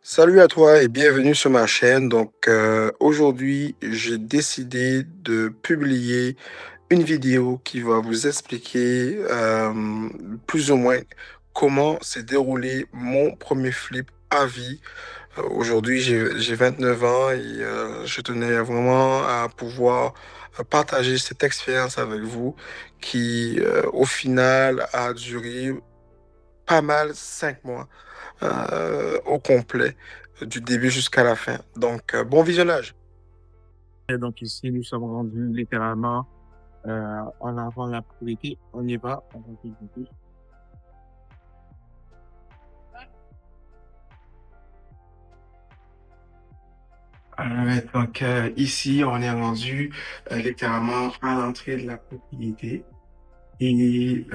Salut à toi et bienvenue sur ma chaîne. Aujourd'hui, j'ai décidé de publier une vidéo qui va vous expliquer plus ou moins comment s'est déroulé mon premier flip à vie. Aujourd'hui, j'ai 29 ans et je tenais vraiment à pouvoir partager cette expérience avec vous qui, au final, a duré pas mal 5 mois au complet, du début jusqu'à la fin. Bon visionnage. Et donc ici, nous sommes rendus littéralement en avant la priorité. On y va, on va exécuter. Ici, on est rendu littéralement à l'entrée de la propriété et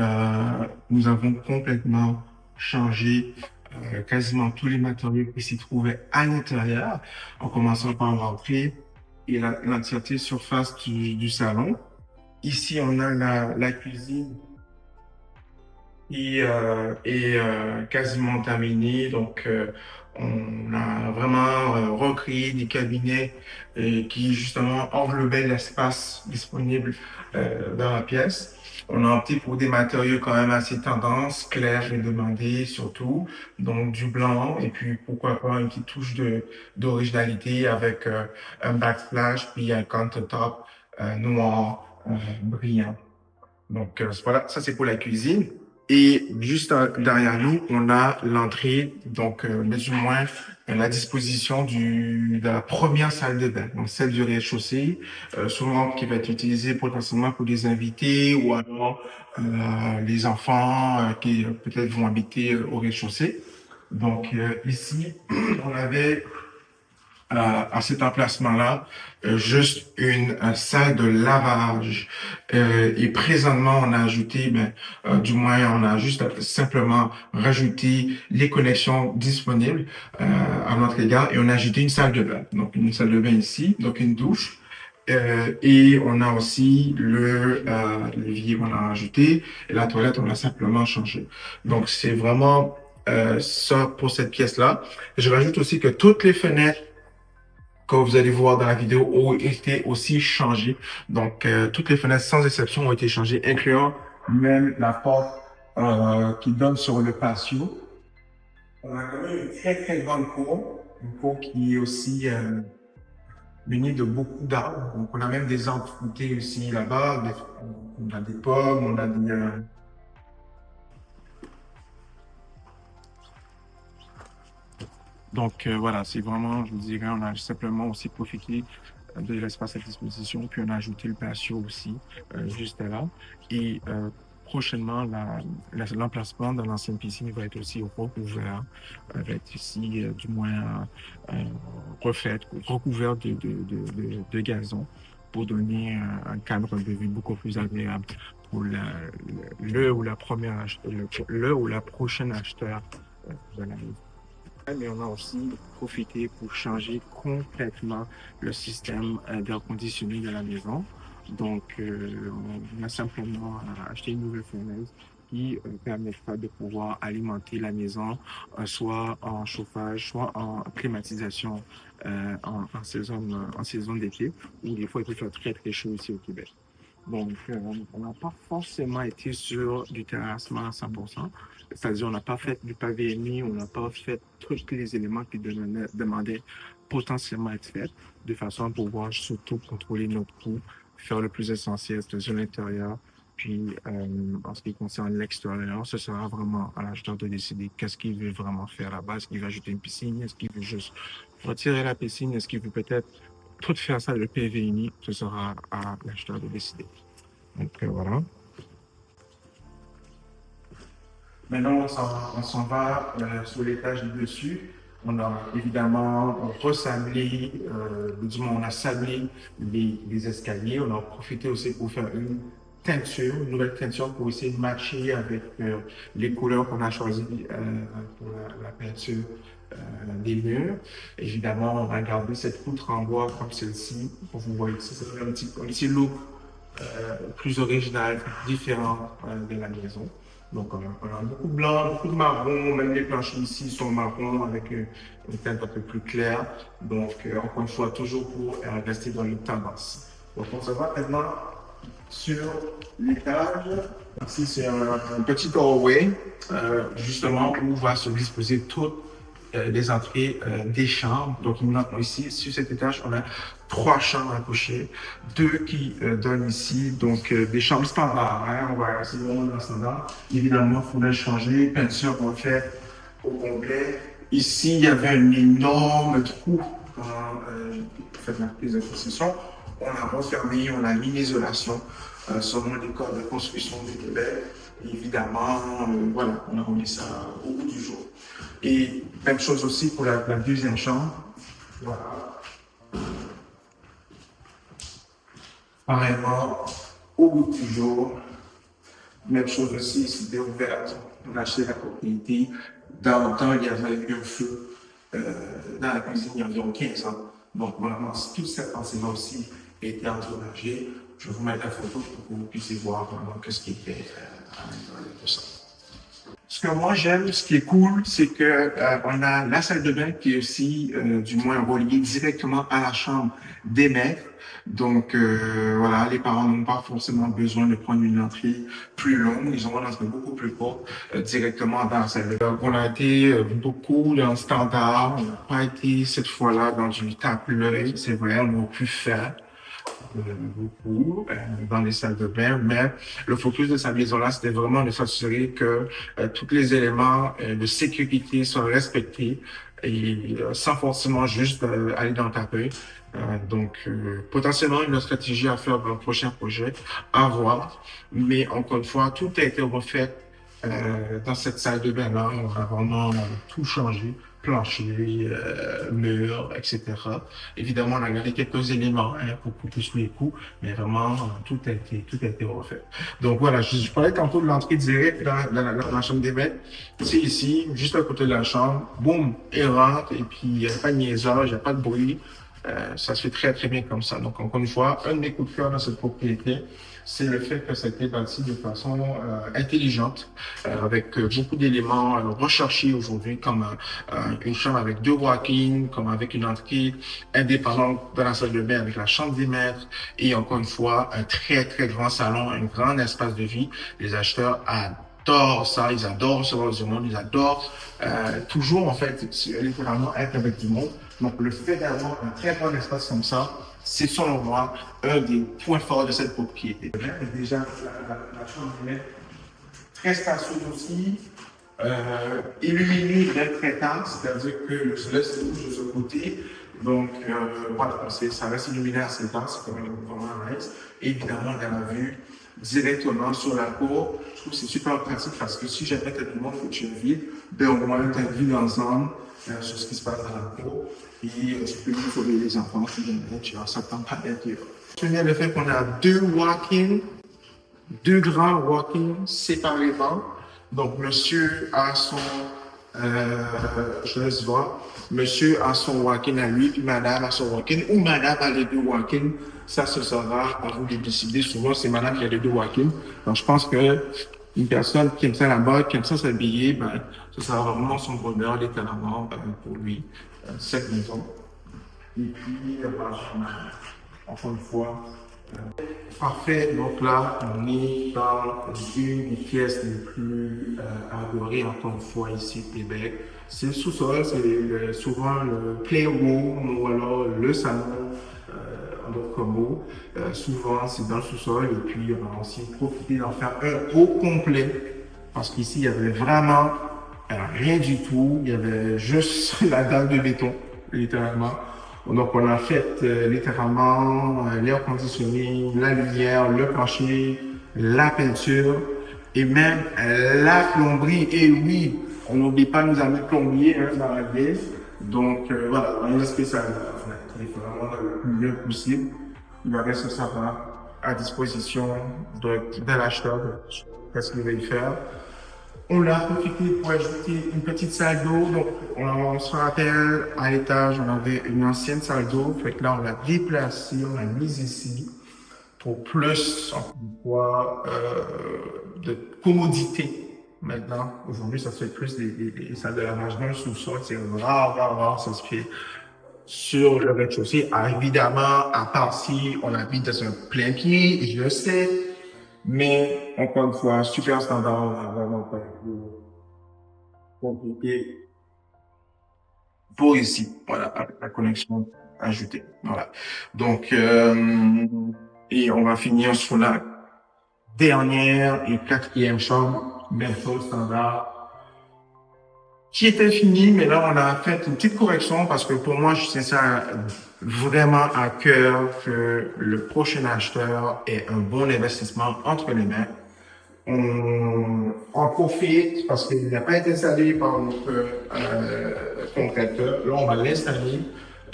nous avons complètement changé quasiment tous les matériaux qui s'y trouvaient à l'intérieur, en commençant par l'entrée et l'entièreté surface du salon. Ici, on a la cuisine qui est quasiment terminé. On a vraiment recréé des cabinets qui justement englobaient l'espace disponible dans la pièce. On a opté pour des matériaux quand même assez tendance, clairs et demandés surtout. Donc du blanc et puis pourquoi pas une petite touche d'originalité avec un backsplash puis un countertop noir brillant. Voilà, ça c'est pour la cuisine. Et juste derrière nous, on a l'entrée, mais du moins la disposition de la première salle de bain, donc celle du rez-de-chaussée, souvent qui va être utilisée potentiellement pour des invités ou alors les enfants qui peut-être vont habiter au rez-de-chaussée. Ici, on avait à cet emplacement-là, juste une salle de lavage. Et présentement, on a ajouté, du moins, on a juste simplement rajouté les connexions disponibles à notre égard et on a ajouté une salle de bain. Donc, une salle de bain ici, donc une douche. Et on a aussi l'évier qu'on a rajouté et la toilette, on l'a simplement changé. Donc, c'est vraiment ça pour cette pièce-là. Je rajoute aussi que toutes les fenêtres comme vous allez voir dans la vidéo, ont été aussi changées. Toutes les fenêtres, sans exception, ont été changées, incluant même la porte qui donne sur le patio. On a quand même une très, très grande cour, une cour qui est aussi munie de beaucoup d'arbres. Donc, on a même des arbres fruités aussi là-bas. On a des pommes, on a voilà, c'est vraiment, je vous dirais, on a simplement aussi profité de l'espace à disposition, puis on a ajouté le patio aussi, juste là. Et prochainement, l'emplacement dans l'ancienne piscine va être aussi recouvert, va être ici, du moins, refait, recouvert de gazon pour donner un cadre de vue beaucoup plus agréable pour le ou la première le ou la prochaine acheteur de la maison. Mais on a aussi profité pour changer complètement le système d'air conditionné de la maison. On a simplement acheté une nouvelle fournaise qui permettra de pouvoir alimenter la maison soit en chauffage, soit en climatisation en saison d'été, où des fois il peut faire très très chaud ici au Québec. On n'a pas forcément été sur du terrassement à 100%. C'est-à-dire, on n'a pas fait du pavé uni, on n'a pas fait tous les éléments qui demandaient potentiellement être faits, de façon à pouvoir surtout contrôler notre coût, faire le plus essentiel, c'est-à-dire l'intérieur. Puis, en ce qui concerne l'extérieur, ce sera vraiment à l'acheteur de décider qu'est-ce qu'il veut vraiment faire là-bas. Est-ce qu'il veut ajouter une piscine? Est-ce qu'il veut juste retirer la piscine? Est-ce qu'il veut peut-être tout faire ça, le PV uni? Ce sera à l'acheteur de décider. Voilà. Maintenant, on s'en va sur l'étage du dessus. On a évidemment ressablé, du moins on a sablé les escaliers. On a profité aussi pour faire une nouvelle teinture pour essayer de matcher avec les couleurs qu'on a choisies pour la peinture des murs. Évidemment, on a gardé cette poutre en bois comme celle-ci. Vous voyez ici, c'est un petit look plus original, différent de la maison. Donc, on a beaucoup de blanc, beaucoup de marron, même les planchers ici sont marron avec une teinte un peu plus claire. Donc, encore une fois, toujours pour rester dans une tendance. Donc, on se voit maintenant sur l'étage. Ici, c'est un petit doorway, justement, où va se disposer toutes les entrées des chambres. Donc, ici, sur cet étage, on a 3 chambres à coucher, 2 qui donnent ici, donc des chambres standards. Hein, on va rester vraiment dans le standard. Évidemment, il faudrait changer, peinture refaite au complet. Ici, il y avait un énorme trou quand j'ai fait ma prise de possession. On a refermé, on a mis l'isolation selon les codes de construction du Québec. Et évidemment, voilà, on a remis ça au bout du jour. Et même chose aussi pour la deuxième chambre. Voilà. Pareillement, au bout du jour. Même chose aussi, c'était ouvert. On a acheté la propriété. Dans le temps, il y avait eu un feu dans la cuisine il y a environ 15 ans. Donc, vraiment, toute cette partie-là aussi a été endommagée. Je vais vous mettre la photo pour que vous puissiez voir vraiment ce qui était à l'intérieur de ça. Ce que moi j'aime, ce qui est cool, c'est que on a la salle de bain qui est aussi, du moins, reliée directement à la chambre des maîtres. Donc voilà, les parents n'ont pas forcément besoin de prendre une entrée plus longue, ils ont une entrée beaucoup plus courte directement dans la salle de bain. Donc, on a été beaucoup dans le standard, on n'a pas été cette fois-là dans du tape-l'œil, c'est vrai, on aurait pu faire beaucoup dans les salles de bain, mais le focus de cette maison-là, c'était vraiment de s'assurer que tous les éléments de sécurité soient respectés et sans forcément juste aller dans le tapis. Donc, potentiellement une stratégie à faire dans le prochain projet, à voir. Mais encore une fois, tout a été refait dans cette salle de bain-là. On a vraiment tout changé, plancher, murs, etc. Évidemment, on a gardé quelques éléments hein, pour couper sous les coups, mais vraiment, tout a été refait. Donc voilà, je parlais tantôt de l'entrée directe dans la chambre des maîtres. C'est ici, juste à côté de la chambre. Boum, il rentre, et puis il n'y a pas de niaisage, il n'y a pas de bruit. Ça se fait très, très bien comme ça. Donc, encore une fois, un de mes coups de cœur dans cette propriété, c'est le fait que ça a été bâti de façon intelligente, avec beaucoup d'éléments recherchés aujourd'hui, comme une chambre avec 2 walk-ins, comme avec une entrée indépendante dans la salle de bain avec la chambre des maîtres, et encore une fois, un très, très grand salon, un grand espace de vie. Les acheteurs adorent ça, ils adorent recevoir du monde, ils adorent toujours, en fait, littéralement être avec du monde. Donc, le fait d'avoir un très grand espace comme ça, c'est selon moi un des points forts de cette propriété. Déjà, la chambre de maître, très spacieuse aussi, illuminée d'un très tard, c'est-à-dire que le soleil se couche de ce côté. Donc, voilà, ça reste illuminé assez tard, c'est quand même vraiment nice. Et évidemment, on a la vue directement sur la cour. Je trouve que c'est super pratique parce que si jamais tu as du monde que tu invites, ben au moins tu as vu ensemble sur ce qui se passe dans la cour. Et tu peux même sauver les enfants si jamais tu as certains pas d'intérieur. Je tiens le fait qu'on a 2 walk-ins, 2 grands walk-ins séparément. Donc, monsieur a son, je laisse voir, monsieur a son walk-in à lui, puis madame a son walk-in, ou madame a les 2 walk-ins. Ça, ce sera à vous de décider. Souvent, c'est madame qui a les 2 walk-ins. Donc, je pense que une personne qui aime ça là-bas, qui aime ça s'habiller, ben, ce sera vraiment son bonheur, littéralement, pour lui, cette maison. Et puis, encore une fois, parfait. Donc là, on est dans une des pièces les plus adorées, encore une fois, ici au Québec. C'est le sous-sol, c'est souvent le playroom ou alors le salon en d'autres mots. Souvent, c'est dans le sous-sol et puis on a aussi profité d'en faire un au complet parce qu'ici, il y avait vraiment rien du tout. Il y avait juste la dalle de béton, littéralement. Donc, on a fait littéralement l'air conditionné, la lumière, le plancher, la peinture et même la plomberie. Et oui, on n'oublie pas de nous amener plombier hein, dans la ville. Donc, voilà, on est spécial. On est vraiment le mieux possible. Le reste, ça va à disposition de l'acheteur, qu'est-ce qu'il va y faire. On l'a profité pour ajouter une petite salle d'eau. Donc, on se rappelle, à l'étage, on avait une ancienne salle d'eau. Fait que là, on l'a déplacée, on l'a mise ici pour plus, encore une fois, de commodité maintenant. Aujourd'hui, ça se fait plus des salles de lavage dans le sous-sol. C'est rare, rare, rare, ça se fait sur le rez-de-chaussée. Ah, évidemment, à part si on habite dans un plein pied, je le sais. Mais, encore une fois, super standard, on n'a vraiment pas compliqué pour ici. Voilà, avec la connexion ajoutée. Voilà. Donc, et on va finir sur la dernière et quatrième chambre, même chose standard, qui était fini, mais là, on a fait une petite correction parce que pour moi, je tiens ça vraiment à cœur que le prochain acheteur ait un bon investissement entre les mains. On en profite parce qu'il n'a pas été installé par notre contracteur. Là, on va l'installer,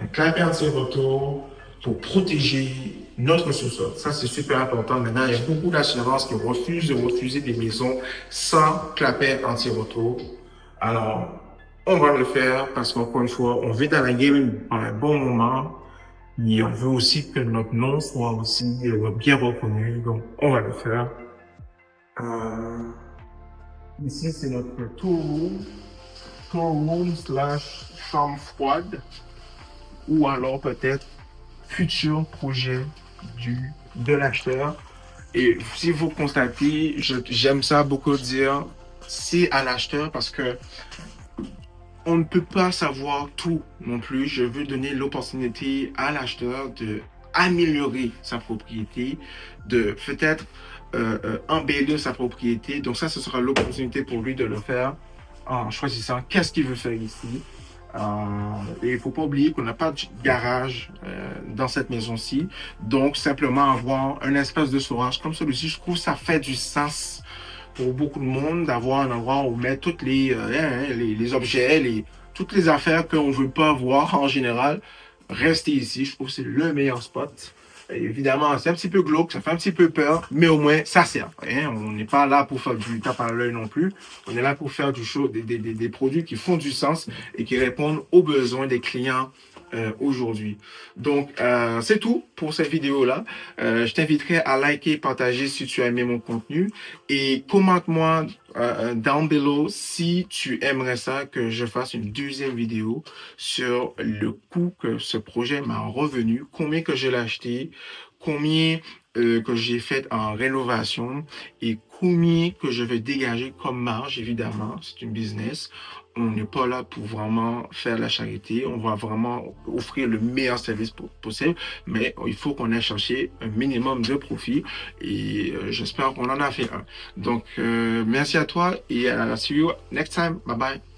un clapet anti-retour pour protéger notre sous-sol. Ça, c'est super important. Maintenant, il y a beaucoup d'assurances qui refusent de refuser des maisons sans clapet anti-retour. Alors, on va le faire parce qu'encore une fois, on vit dans la game à un bon moment. Et on veut aussi que notre nom soit aussi bien reconnu. Donc, on va le faire. Euh, Ici, c'est notre tour room slash chambre froide, ou alors peut-être futur projet de l'acheteur. Et si vous constatez, j'aime ça beaucoup dire, c'est à l'acheteur parce que on ne peut pas savoir tout non plus. Je veux donner l'opportunité à l'acheteur de améliorer sa propriété, de peut-être embellir sa propriété. Donc ça, ce sera l'opportunité pour lui de le faire en choisissant qu'est-ce qu'il veut faire ici. Et il ne faut pas oublier qu'on n'a pas de garage dans cette maison-ci. Donc, simplement avoir un espace de storage comme celui-ci, je trouve que ça fait du sens pour beaucoup de monde d'avoir un endroit où mettre toutes les objets, toutes les affaires qu'on ne veut pas voir en général. Rester ici, je trouve que c'est le meilleur spot. Et évidemment, c'est un petit peu glauque, ça fait un petit peu peur, mais au moins, ça sert. Hein? On n'est pas là pour faire du tape à l'œil non plus. On est là pour faire des produits qui font du sens et qui répondent aux besoins des clients aujourd'hui. Donc, c'est tout pour cette vidéo-là. Je t'inviterai à liker, partager si tu as aimé mon contenu et commente-moi down below si tu aimerais ça que je fasse une deuxième vidéo sur le coût que ce projet m'a revenu, combien que je l'ai acheté, combien que j'ai fait en rénovation et combien que je vais dégager comme marge, évidemment, c'est une business. On n'est pas là pour vraiment faire la charité, on va vraiment offrir le meilleur service possible, mais il faut qu'on ait cherché un minimum de profit et j'espère qu'on en a fait un. Donc, merci à toi et see you next time. Bye bye.